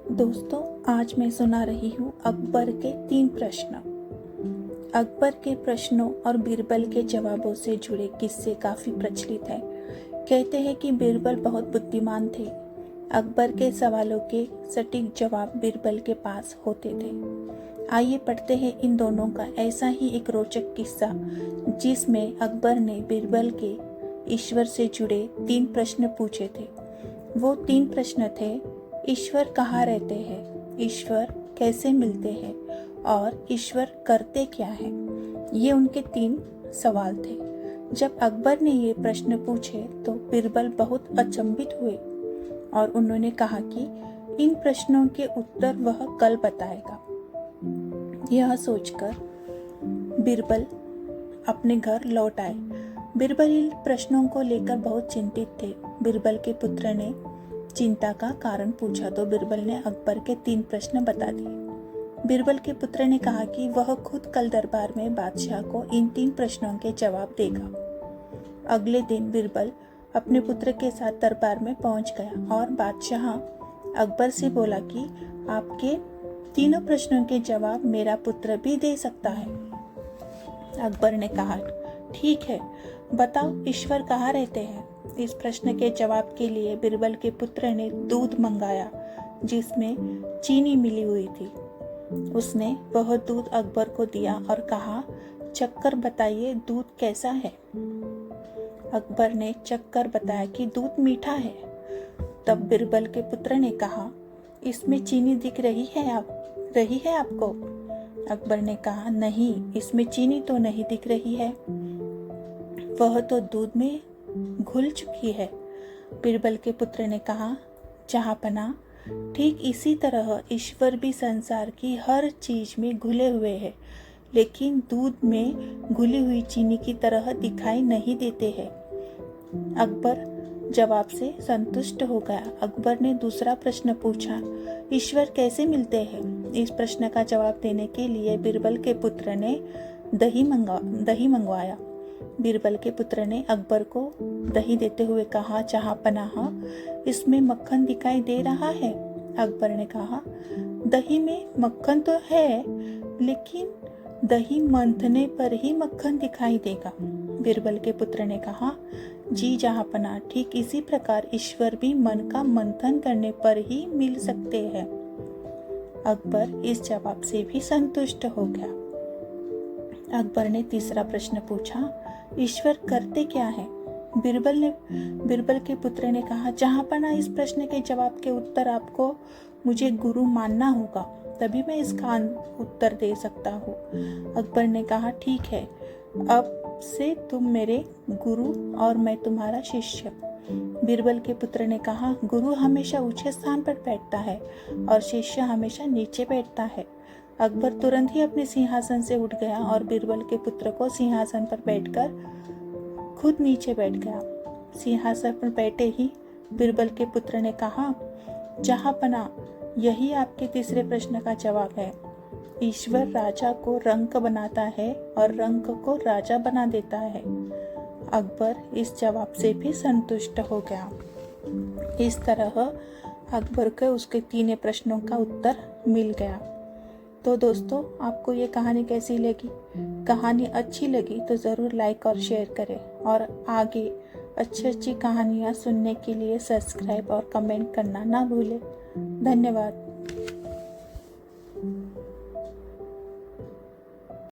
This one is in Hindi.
दोस्तों, आज मैं सुना रही हूँ अकबर के 3 प्रश्न। अकबर के प्रश्नों और बीरबल के जवाबों से जुड़े किस्से काफी प्रचलित हैं। कहते हैं कि बीरबल बहुत बुद्धिमान थे। अकबर के सवालों के सटीक जवाब बीरबल के पास होते थे। आइए पढ़ते हैं इन दोनों का ऐसा ही एक रोचक किस्सा, जिसमें अकबर ने बीरबल के ईश्वर से जुड़े 3 प्रश्न पूछे थे। वो 3 प्रश्न थे: ईश्वर कहाँ रहते हैं, ईश्वर कैसे मिलते हैं और ईश्वर करते क्या है। ये उनके 3 सवाल थे। जब अकबर ने ये प्रश्न पूछे तो बीरबल बहुत अचंभित हुए और उन्होंने कहा कि इन प्रश्नों के उत्तर वह कल बताएगा। यह सोचकर बीरबल अपने घर लौट आए। बीरबल इन प्रश्नों को लेकर बहुत चिंतित थे। बीरबल के पुत्र ने चिंता का कारण पूछा तो बीरबल ने अकबर के 3 प्रश्न बता दिए। बीरबल के पुत्र ने कहा कि वह खुद कल दरबार में बादशाह को इन 3 प्रश्नों के जवाब देगा। अगले दिन बीरबल अपने पुत्र के साथ दरबार में पहुंच गया और बादशाह अकबर से बोला कि आपके तीनों प्रश्नों के जवाब मेरा पुत्र भी दे सकता है। अकबर ने कहा, ठीक है, बताओ ईश्वर कहाँ रहते हैं। इस प्रश्न के जवाब के लिए बीरबल के पुत्र ने दूध मंगाया, जिसमें चीनी मिली हुई थी। उसने वह दूध अकबर को दिया और कहा, चखकर बताइए दूध कैसा है। अकबर ने चखकर बताया कि दूध मीठा है। तब बीरबल के पुत्र ने कहा, इसमें चीनी दिख रही है आपको। अकबर ने कहा, नहीं, इसमें चीनी तो नहीं दिख रही है, वह तो दूध में घुल चुकी है। बीरबल के पुत्र ने कहा, जहाँपना, ठीक इसी तरह ईश्वर भी संसार की हर चीज में घुले हुए हैं, लेकिन दूध में घुली हुई चीनी की तरह दिखाई नहीं देते हैं। अकबर जवाब से संतुष्ट हो गया। अकबर ने दूसरा प्रश्न पूछा, ईश्वर कैसे मिलते हैं। इस प्रश्न का जवाब देने के लिए बीरबल के पुत्र ने दही मंगवाया। बीरबल के पुत्र ने अकबर को दही देते हुए कहा, जहाँ पनाह, इसमें मक्खन दिखाई दे रहा है। अकबर ने कहा, दही में मक्खन तो है, लेकिन दही मंथने पर ही मक्खन दिखाई देगा। बीरबल के पुत्र ने कहा, जी जहाँ पनाह, ठीक इसी प्रकार ईश्वर भी मन का मंथन करने पर ही मिल सकते हैं। अकबर इस जवाब से भी संतुष्ट हो गया। अकबर ने तीसरा प्रश्न पूछा, ईश्वर करते क्या है। बीरबल के पुत्र ने कहा, जहाँ पना, इस प्रश्न के जवाब के उत्तर आपको मुझे गुरु मानना होगा, तभी मैं इसका उत्तर दे सकता हूँ। अकबर ने कहा, ठीक है, अब से तुम मेरे गुरु और मैं तुम्हारा शिष्य। बीरबल के पुत्र ने कहा, गुरु हमेशा ऊंचे स्थान पर बैठता है और शिष्य हमेशा नीचे बैठता है। अकबर तुरंत ही अपने सिंहासन से उठ गया और बीरबल के पुत्र को सिंहासन पर बैठकर खुद नीचे बैठ गया। सिंहासन पर बैठे ही बीरबल के पुत्र ने कहा, जहाँ पना, यही आपके तीसरे प्रश्न का जवाब है। ईश्वर राजा को रंक बनाता है और रंक को राजा बना देता है। अकबर इस जवाब से भी संतुष्ट हो गया। इस तरह अकबर को उसके 3 प्रश्नों का उत्तर मिल गया। तो दोस्तों, आपको ये कहानी कैसी लगी? कहानी अच्छी लगी तो ज़रूर लाइक और शेयर करें और आगे अच्छी कहानियाँ सुनने के लिए सब्सक्राइब और कमेंट करना ना भूलें। धन्यवाद।